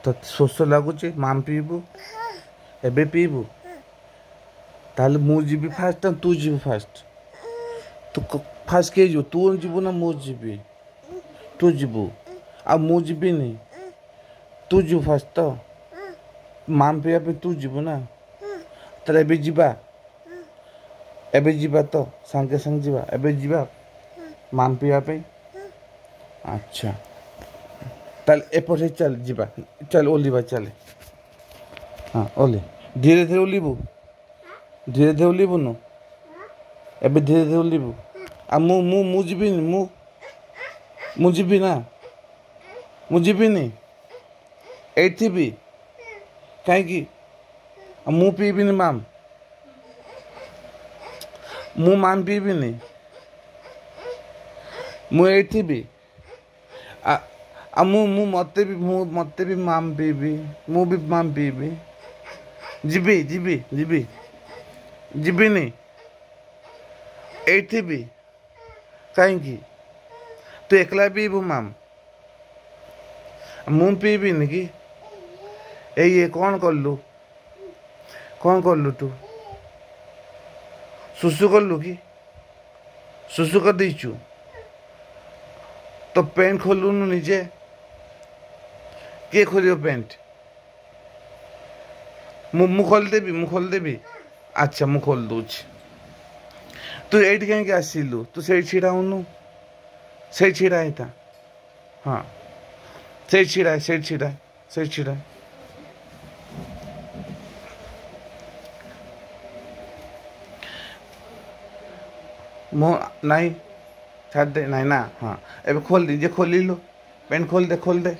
तो शोष लगुच माम पीबू एबे पीबू ताले मु जीबी फास्ट तू जीबू फास्ट तू फास्ट के जीबू तू जीबू ना मु जीबी तू जीबू आ मु जीबी नहीं तू जीबू फास्ट तो माम पीवा पे तू जीबू ना ताले एबे जीबा तो संगे संग जीबा एबे जीबा माम पीवा पे अच्छा ताले एपटे चल जीबा चल ओलिबा चले हाँ ओली धीरे धीरे ओलिबू नु एबे धीरे धीरे ओलिबू आ मु जीबी मु जीबी ना मु जीबी नहीं एठी भी कहीं मु पीबी माम मु माम पीबी नहीं मु एठी भी आ मु मते भी माम पीबी मु भी माम पीबी जीबी नहीं एठी भी कहीं तू एकला पीबू माम मु पीबी नहीं कि ये कौन कलु तू सुसु कलु कि सुसु कर दीचु तो पेंट खोलुनु निजे किए खोलियो पेंट मु खोल देबी अच्छा मु खोल दूची तू एट कहीं आसिलु तू से छिड़ा होनु से छिड़ा है था हाँ से छिड़ा मो नहीं छाड़ दे नहीं ना हाँ एबे खोल दीजिए खोली लो पेंट खोल दे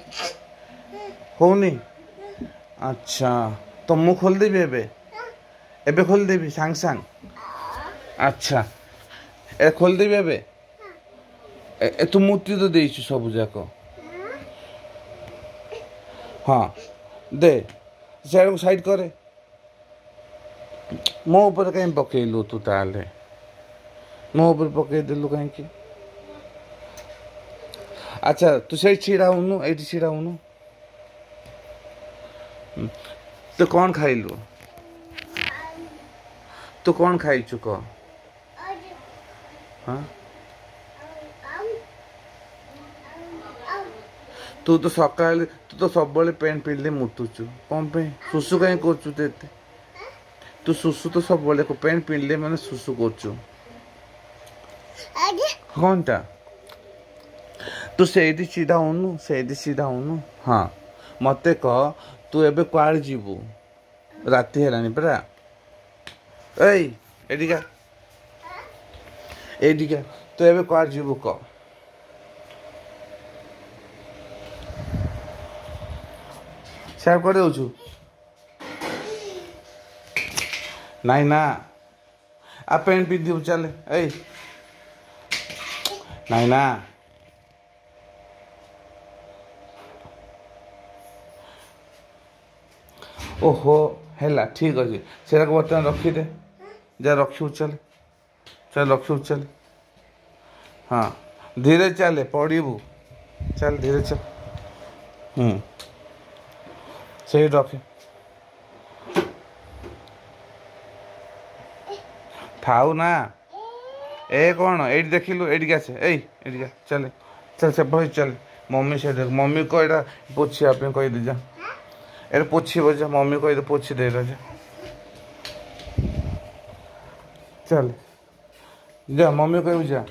हो नहीं अच्छा तो मु खोल देबी एबे खोल देबी सांग अच्छा ए खोल देबी एबे तू मूर्ति तो देइछु सब जाक हाँ दे साइड करे मो ऊपर कहीं पकेलु तू ताले मो ऊपर पकई देलु कहीं अच्छा तू से छिड़ा होनु एठी छिड़ा होनु तो कौन खाइलु तू कौन खाइछु को हाँ तू तो सकाल तू तो सब बड़े पेंट पिले मुतुचु कौन पे सुसु कहीं करचु तेते तू सुसु तो सब बड़े को पेंट पिले माने सुसु करचु कौनटा तू सेठी सीधा होनु हाँ मते कह तू एबे कुआड़ जीवु राति हेलानी परा एडिका तू एबे कुआड़ जीवु कह साफ कर दउछु नहीं ना आ पेंट पी दियो चले नहीं ना ओहो हैला ठीक अच्छे से बर्तमान रखीदे जा रखू चल रखू चल हाँ धीरे चले पड़ू चल धीरे चल सही रखे थाऊ ना ए कौन ये देखिलु ये आसे चले चल से भाई चल मम्मी से देख मम्मी को यहाँ पोछा कही दे जा ये पोछी जा मम्मी को पोछी दे जा चल जा मम्मी को जा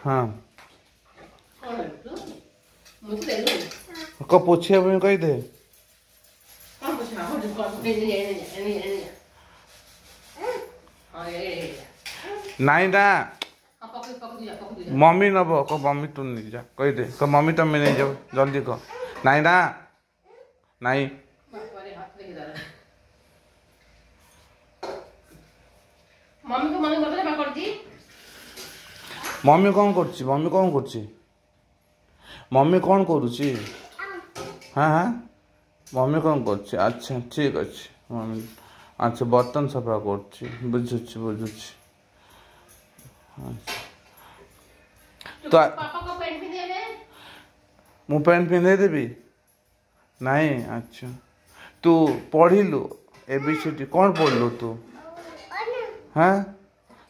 हाँ को पोछिया कही दे नहीं ना मम्मी नब को मम्मी तू नहीं जा कही दे को मम्मी तुम नहीं जाओ जल्दी कह नहीं ना नहीं मम्मी कौन करची मम्मी कौन करुची हाँ हाँ मम्मी कौन करची अच्छा ठीक अच्छे मम्मी अच्छा बर्तन सफा कर बुझुची तो मु पैंट पिंधे देवी नहीं अच्छा तू पढ़िलु एबीसीडी कौन पढ़लु तू हाँ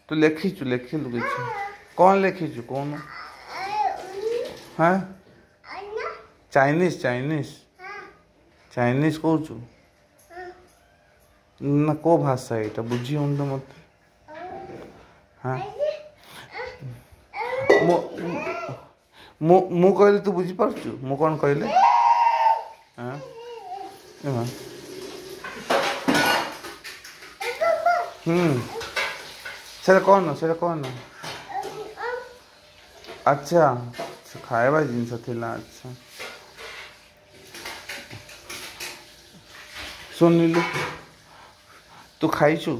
तू लेखिचु लेखिलु किसी कौन लेखिचु कौन हाँ चाइनीज चाइनीज चाइनीज कहूँ ना को भाषा यहाँ बुझी हूँ तो मत हाँ मु कहली तू बुझी पारछु मु कौन कहले हाँ सेटा कौन अच्छा खाଇବା ଜିନିଷ ଥିଲା अच्छा ଶୁଣିଲୁ तू खाइछु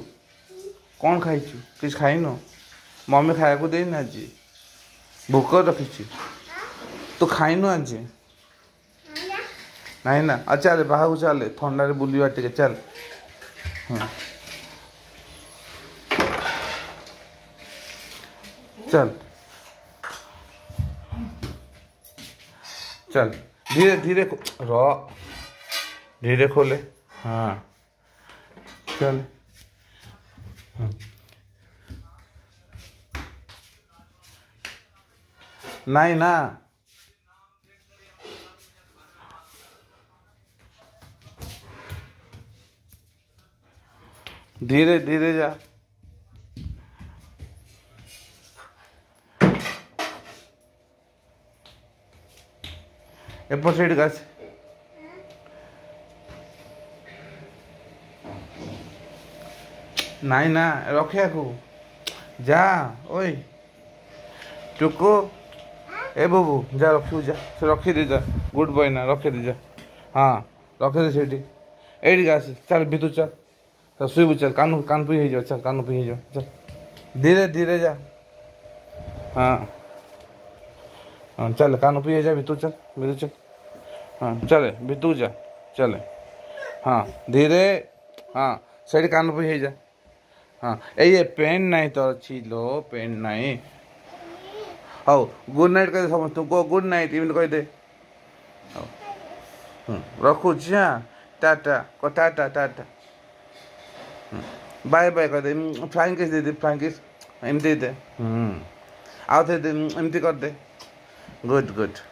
कौन खाइछु किछ खाइनो मम्मी खाया देनी आज भूक रखी तू खाइनु आज नहीं ना अच्छा चल बाहर चल ठंडा बुलवा टे चल चल चल धीरे धीरे धीरे खोले हाँ चल नहीं ना धीरे धीरे जा एपट साइड का नहीं ना रखिया को जा ओए टुकु ए बाबू जा रखू जा से रखी दे जा गुड बॉय ना रखी दे जा हाँ रखी दे सेठी एडी आस चल भीतर चल शुभ चल कान पी हो चल कान पी हो चल धीरे धीरे जा हाँ हाँ चल कान पी जा भीतर चल हाँ चले भीतर जा चले हाँ धीरे हाँ सेठी कान पी हो जा हाँ ये पेन नहीं तो अच्छी लो पेन नहीं हाउ गुड नाइट कह समझ तुमको गुड नाइट इवन कह दे रखुच हाँ टाटा को टाटा टाटा बाय बाय कह दे फ्लाइंग किस दे फ्लाइंग किस एमती दे आउ थे एमती कर दे गुड गुड